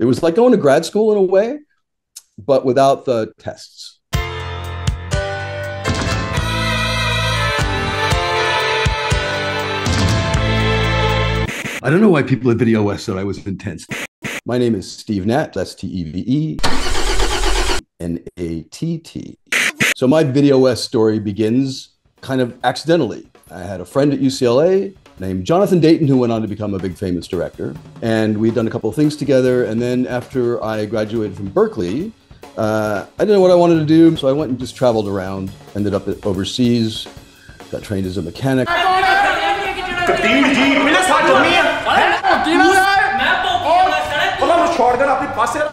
It was like going to grad school in a way, but without the tests. I don't know why people at Videowest said I was intense. My name is Steve Natt. That's T-E-V-E-N-A-T-T. So my Videowest story begins kind of accidentally. I had a friend at UCLA named Jonathan Dayton who went on to become a big famous director. And we'd done a couple of things together. And then after I graduated from Berkeley, I didn't know what I wanted to do. So I went and just traveled around, ended up overseas, got trained as a mechanic.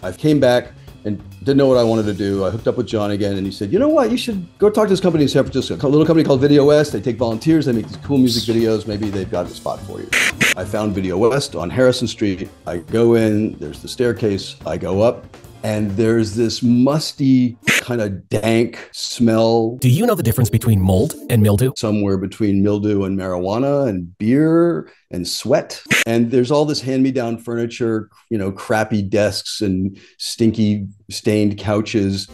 I came back and didn't know what I wanted to do. I hooked up with John again and he said, you know what, you should go talk to this company in San Francisco, a little company called Videowest. They take volunteers, they make these cool music videos. Maybe they've got a spot for you. I found Videowest on Harrison Street. I go in, there's the staircase, I go up, and there's this musty, kind of dank smell. Do you know the difference between mold and mildew? Somewhere between mildew and marijuana and beer and sweat. And there's all this hand-me-down furniture, you know, crappy desks and stinky stained couches.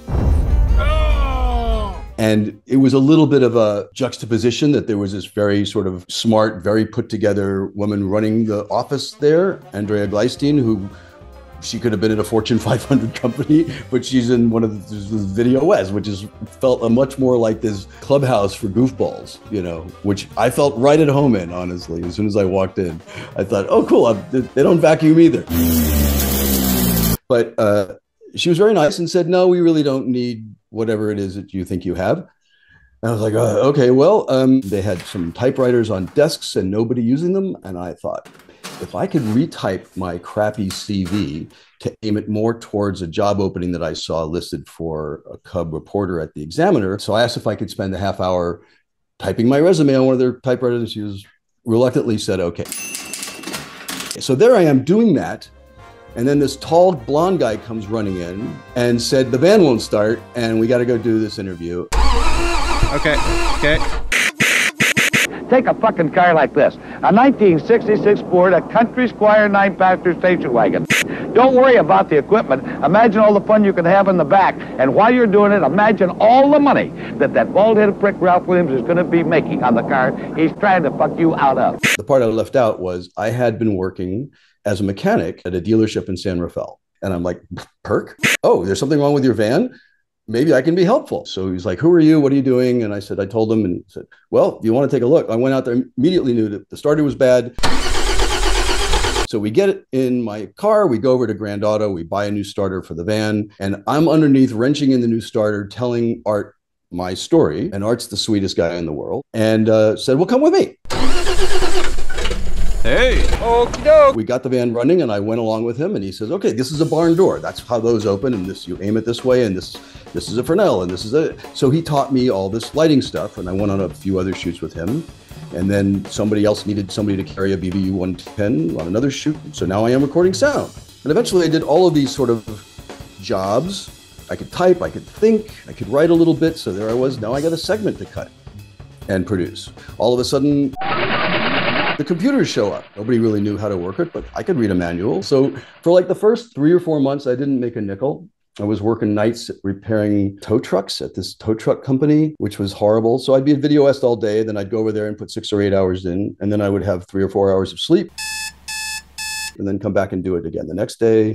And it was a little bit of a juxtaposition that there was this very sort of smart, very put together woman running the office there, Andrea Gleistein, who she could have been in a Fortune 500 company, but she's in one of the Videowest, which felt a much more like this clubhouse for goofballs, you know, which I felt right at home in, honestly. As soon as I walked in, I thought, oh, cool, they don't vacuum either. But she was very nice and said, no, we really don't need whatever it is that you think you have. And I was like, okay, well, they had some typewriters on desks and nobody using them. And I thought, if I could retype my crappy CV to aim it more towards a job opening that I saw listed for a cub reporter at the Examiner. So I asked if I could spend a half hour typing my resume on one of their typewriters, and she was reluctantly said, okay. So there I am doing that. And then this tall blonde guy comes running in and said, the van won't start and we got to go do this interview. Okay. Take a fucking car like this, a 1966 Ford, a Country Squire 9-passenger station wagon. Don't worry about the equipment. Imagine all the fun you can have in the back. And while you're doing it, imagine all the money that bald-headed prick Ralph Williams is going to be making on the car he's trying to fuck you out of. The part I left out was I had been working as a mechanic at a dealership in San Rafael. And I'm like, perk? Oh, there's something wrong with your van? Maybe I can be helpful. So he's like, who are you? What are you doing? And I said, I told him, and he said, well, do you want to take a look? I went out there, immediately knew that the starter was bad. So we get it in my car, we go over to Grand Auto, we buy a new starter for the van, and I'm underneath wrenching in the new starter, telling Art my story. And Art's the sweetest guy in the world, and said, well, come with me. Hey, okie doke. We got the van running and I went along with him and he says, okay, this is a barn door. That's how those open. And this, you aim it this way. And this is a Fresnel. And this is a, so he taught me all this lighting stuff. And I went on a few other shoots with him. And then somebody else needed somebody to carry a BBU 110 on another shoot. So now I am recording sound. And eventually I did all of these sort of jobs. I could type, I could think, I could write a little bit. So there I was. Now I got a segment to cut and produce. All of a sudden, the computers show up. Nobody really knew how to work it, but I could read a manual. So for like the first 3 or 4 months, I didn't make a nickel. I was working nights repairing tow trucks at this tow truck company, which was horrible. So I'd be at Videowest all day. Then I'd go over there and put 6 or 8 hours in. And then I would have 3 or 4 hours of sleep and then come back and do it again the next day.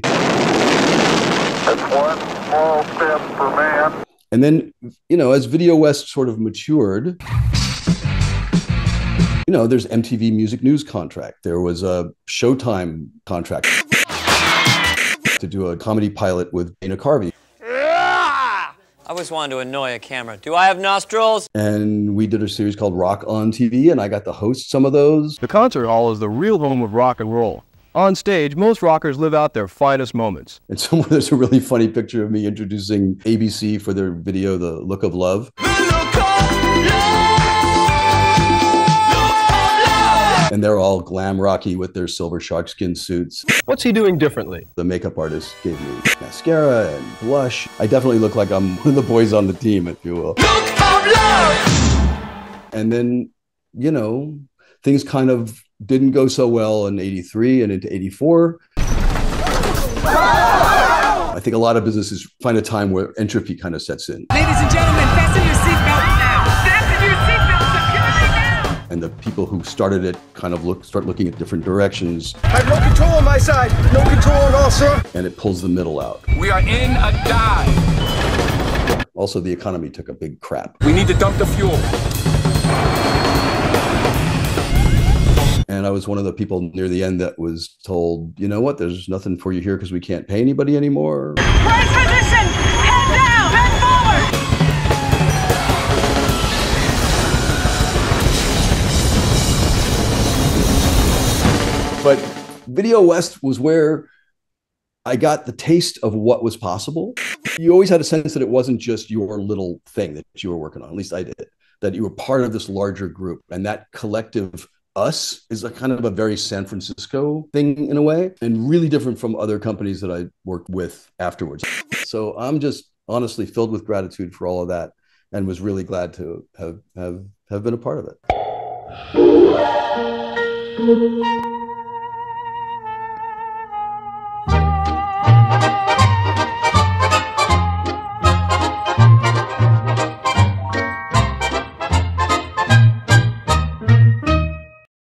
That's one small step for man. And then, you know, as Videowest sort of matured, you know, there's MTV Music News contract. There was a Showtime contract to do a comedy pilot with Dana Carvey. I always wanted to annoy a camera. Do I have nostrils? And we did a series called Rock on TV, and I got to host some of those. The concert hall is the real home of rock and roll. On stage, most rockers live out their finest moments. And somewhere there's a really funny picture of me introducing ABC for their video, The Look of Love. And they're all glam rocky with their silver sharkskin suits. What's he doing differently? The makeup artist gave me mascara and blush. I definitely look like I'm one of the boys on the team, if you will. Look of love! And then, you know, things kind of didn't go so well in '83 and into '84. think a lot of businesses find a time where entropy kind of sets in. Ladies and gentlemen, fasten your seatbelts now. Fasten your seatbelts, security now. And the people who started it kind of start looking at different directions. I have no control on my side, no control on all, sir. And it pulls the middle out. We are in a dive. Also, the economy took a big crap. We need to dump the fuel. And I was one of the people near the end that was told, you know what, there's nothing for you here because we can't pay anybody anymore. Right position, head down, head forward. But Videowest was where I got the taste of what was possible. You always had a sense that it wasn't just your little thing that you were working on, at least I did, that you were part of this larger group, and that collective us is a kind of a very San Francisco thing in a way, and really different from other companies that I worked with afterwards. So I'm just honestly filled with gratitude for all of that, and was really glad to have been a part of it.